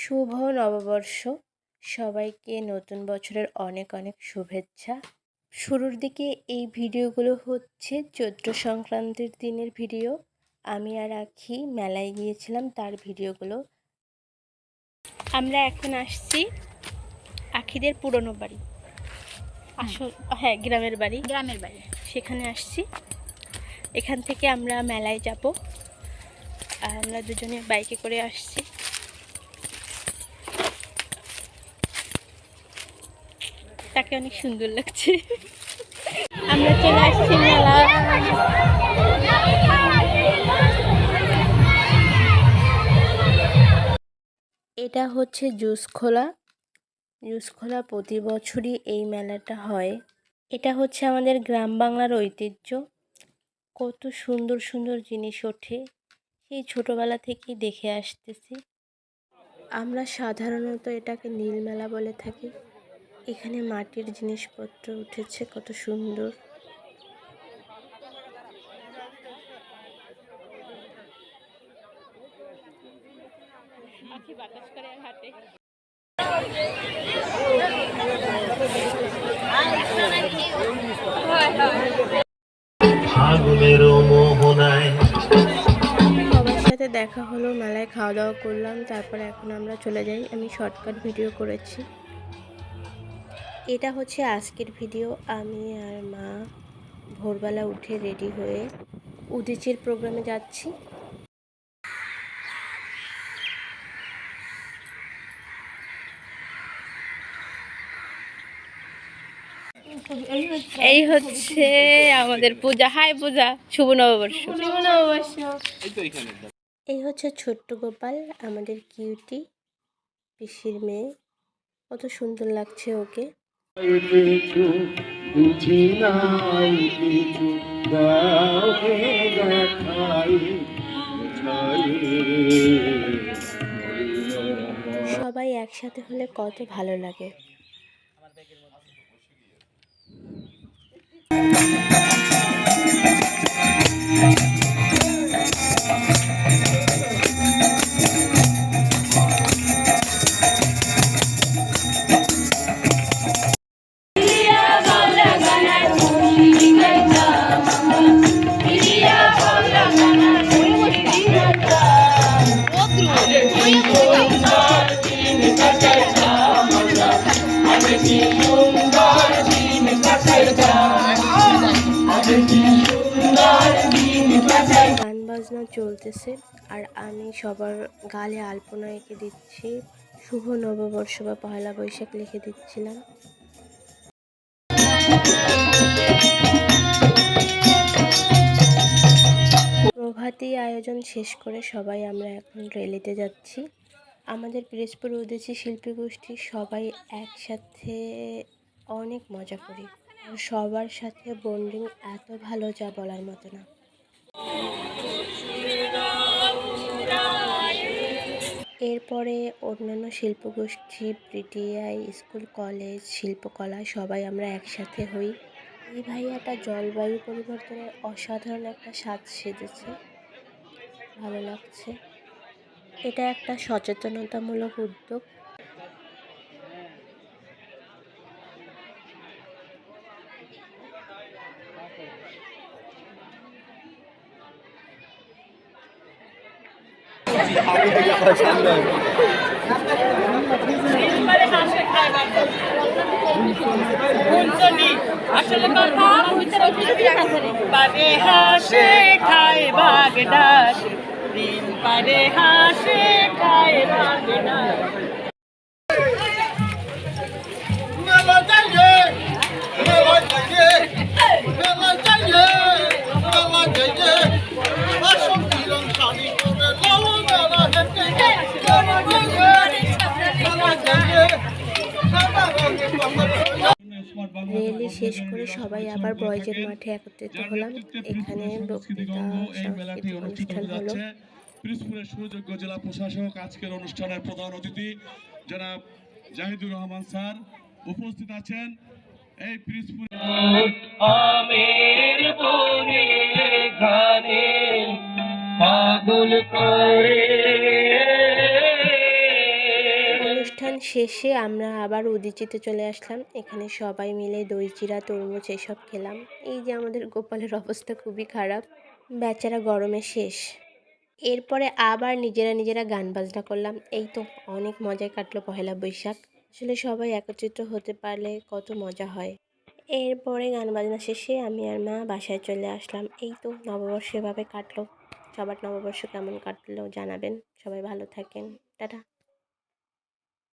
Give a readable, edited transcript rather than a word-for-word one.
শুভ নববর্ষ, সবাইকে নতুন বছরের অনেক অনেক শুভেচ্ছা। শুরুর দিকে এই ভিডিওগুলো হচ্ছে চৈত্র সংক্রান্তির দিনের ভিডিও। আমি আর আখি মেলায় গিয়েছিলাম, তার ভিডিওগুলো। আমরা এখন আসছি আখিদের পুরনো বাড়ি, গ্রামের বাড়ি। সেখানে আসছি। এখান থেকে আমরা মেলায় যাব। আমরা দুজনে বাইকে করে আসছি। তাকে অনেক সুন্দর লাগছে। আমরা চলে আসছি মেলা। এটা হচ্ছে জুসখোলা। প্রতি বছরই এই মেলাটা হয়। এটা হচ্ছে আমাদের গ্রাম বাংলার ঐতিহ্য। কত সুন্দর সুন্দর জিনিস ওঠে, সেই ছোটবেলা থেকেই দেখে আসতেছি। আমরা সাধারণত এটাকে নীল মেলা বলে থাকি। এখানে মাটির জিনিসপত্র উঠেছে, কত সুন্দর। সবার সাথে দেখা হলো, মেলায় খাওয়া দাওয়া করলাম, তারপরে এখন আমরা চলে যাই। আমি শর্টকাট ভিডিও করেছি। এটা হচ্ছে আজকের ভিডিও। আমি আর মা ভোরবেলা উঠে রেডি হয়ে উদীচীর প্রোগ্রামে যাচ্ছি। এই হচ্ছে আমাদের পূজা। হাই পূজা, শুভ নববর্ষ। এই হচ্ছে ছোট্ট গোপাল, আমাদের কিউটি পিসির মেয়ে। কত সুন্দর লাগছে ওকে। সবাই একসাথে হলে কত ভালো লাগে। গান বাজনা চলতেছে আর আমি সবার গালে আলপনা এঁকে দিচ্ছি। শুভ নববর্ষ বা পয়লা বৈশাখ লিখে দিচ্ছিলাম। প্রভাতী আয়োজন শেষ করে সবাই আমরা এখন র্যালিতে যাচ্ছি। আমাদের পিরোজপুর উদীচী শিল্পী গোষ্ঠী সবাই একসাথে অনেক মজা করি। সবার সাথে বন্ডিং এত ভালো, যা বলার মতো না। এরপরে অন্যান্য শিল্পগোষ্ঠী, পিটিআই, স্কুল, কলেজ, শিল্পকলা সবাই আমরা একসাথে হই। এই ভাইয়াটা জলবায়ু পরিবর্তনের অসাধারণ একটা সাজ সেজেছে, ভালো লাগছে। এটা একটা সচেতনতামূলক উদ্যোগ। আসলে কথা পারে হাসে খায় বাগদাস, দিন পারে হাসে খায় বাগদাস। র্যালি শেষ করে সবাই আবার বয়েজের মাঠে একত্রিত হলাম। এখানে বক্তৃতা, সাংস্কৃতিক অনুষ্ঠান হলো। পিরোজপুরের সুযোগ্য জেলা প্রশাসক, আজকের অনুষ্ঠানের প্রধান অতিথি জনাব জাহিদুর রহমান স্যার উপস্থিত আছেন। এই পিরোজপুর পাগল করে অনুষ্ঠান শেষে আমরা আবার উদীচিতে চলে আসলাম। এখানে সবাই মিলে দই চিড়া, তরমুজ এসব খেলাম। এই যে আমাদের গোপালের অবস্থা খুবই খারাপ, বেচারা গরমে শেষ। এরপরে আবার নিজেরা গান বাজনা করলাম। এই তো অনেক মজায় কাটলো পহেলা বৈশাখ। আসলে সবাই একত্রিত হতে পারলে কত মজা হয়। এরপরে গান বাজনা শেষে আমি আর মা বাসায় চলে আসলাম। এই তো নববর্ষ এভাবে কাটলো। সবার নববর্ষ কেমন কাটলো জানাবেন। সবাই ভালো থাকেন। টাটা।